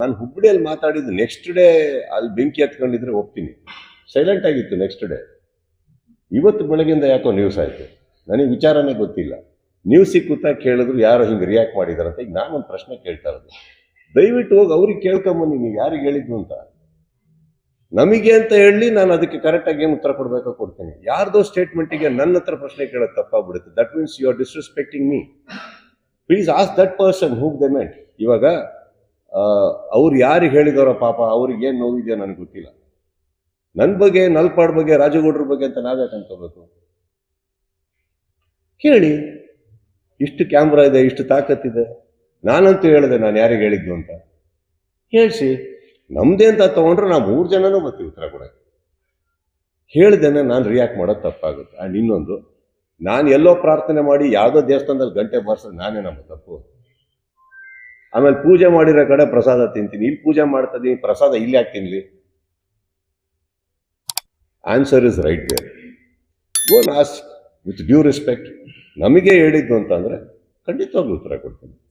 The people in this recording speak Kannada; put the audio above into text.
ನಾನು ಹುಬ್ಬಳ್ಳಿಯಲ್ಲಿ ಮಾತಾಡಿದ್ದು ನೆಕ್ಸ್ಟ್ ಡೇ ಅಲ್ಲಿ ಬೆಂಕಿ ಹತ್ಕೊಂಡಿದ್ರೆ ಹೋಗ್ತೀನಿ. ಸೈಲೆಂಟ್ ಆಗಿತ್ತು ನೆಕ್ಸ್ಟ್ ಡೇ. ಇವತ್ತು ಬೆಳಗಿಂದ ಯಾಕೋ ನ್ಯೂಸ್ ಆಯಿತು. ನನಗೆ ವಿಚಾರನೇ ಗೊತ್ತಿಲ್ಲ. ನ್ಯೂಸ್ ಸಿಕ್ಕುತ್ತಾ ಕೇಳಿದ್ರು ಯಾರೋ ಹಿಂಗೆ ರಿಯಾಕ್ಟ್ ಮಾಡಿದಾರಂತ. ಈಗ ನಾನೊಂದು ಪ್ರಶ್ನೆ ಕೇಳ್ತಾ ಇರೋದು, ದಯವಿಟ್ಟು ಹೋಗಿ ಅವ್ರಿಗೆ ಕೇಳ್ಕೊಂಬನ್ನಿ, ನೀವು ಯಾರಿಗೆ ಹೇಳಿದ್ದು ಅಂತ. ನಮಗೆ ಅಂತ ಹೇಳಿ ನಾನು ಅದಕ್ಕೆ ಕರೆಕ್ಟಾಗಿ ಏನು ಉತ್ತರ ಕೊಡಬೇಕೋ ಕೊಡ್ತೀನಿ. ಯಾರ್ದೋ ಸ್ಟೇಟ್ಮೆಂಟಿಗೆ ನನ್ನ ಹತ್ರ ಪ್ರಶ್ನೆ ಕೇಳೋದು ತಪ್ಪಾಗ್ಬಿಡುತ್ತೆ. That means you are disrespecting me. Please ask that person who they meant. ಇವಾಗ ಅವ್ರು ಯಾರಿಗೆ ಹೇಳಿದವರ ಪಾಪ, ಅವ್ರಿಗೆ ಏನು ನೋವಿದೆಯೋ ನನಗೆ ಗೊತ್ತಿಲ್ಲ. ನನ್ನ ಬಗ್ಗೆ, ನಲ್ಪಾಡ್ ಬಗ್ಗೆ, ರಾಜಗೌಡ್ರ ಬಗ್ಗೆ ಅಂತ ನಾವ್ಯಾಕೆ ಅನ್ಕೋಬೇಕು? ಕೇಳಿ. ಇಷ್ಟು ಕ್ಯಾಮ್ರಾ ಇದೆ, ಇಷ್ಟು ತಾಕತ್ತಿದೆ. ನಾನಂತೂ ಹೇಳಿದೆ ನಾನು ಯಾರಿಗೆ ಹೇಳಿದ್ದು ಅಂತ. ಹೇಳಿಸಿ. ನಮ್ದೇ ಅಂತ ತಗೊಂಡ್ರೆ ನಾವು 3 ಜನನೂ ಬರ್ತೀವಿ ಉತ್ತರ ಕೊಡೋಕ್ಕೆ. ಹೇಳ್ದೇನೆ ನಾನು ರಿಯಾಕ್ಟ್ ಮಾಡೋದು ತಪ್ಪಾಗುತ್ತೆ. ಆ್ಯಂಡ್ ಇನ್ನೊಂದು, ನಾನು ಎಲ್ಲೋ ಪ್ರಾರ್ಥನೆ ಮಾಡಿ ಯಾವುದೋ ದೇವಸ್ಥಾನದಲ್ಲಿ ಗಂಟೆ ಬಾರಿಸೋದು ನಾನೇ ನಮ್ಮ ತಪ್ಪು. ಆಮೇಲೆ ಪೂಜೆ ಮಾಡಿರೋ ಕಡೆ ಪ್ರಸಾದ ತಿಂತೀನಿ. ಇಲ್ಲಿ ಪೂಜೆ ಮಾಡ್ತಾ ಇದೀನಿ, ಪ್ರಸಾದ ಇಲ್ಲಿ ಯಾಕೆ ತಿನ್ಲಿ? Answer is right there. Go and ask with due respect. ನಮಗೆ ಹೇಳಿದ್ದು ಅಂತಂದರೆ ಖಂಡಿತವಾಗ್ಲೂ ಉತ್ತರ ಕೊಡ್ತೀನಿ.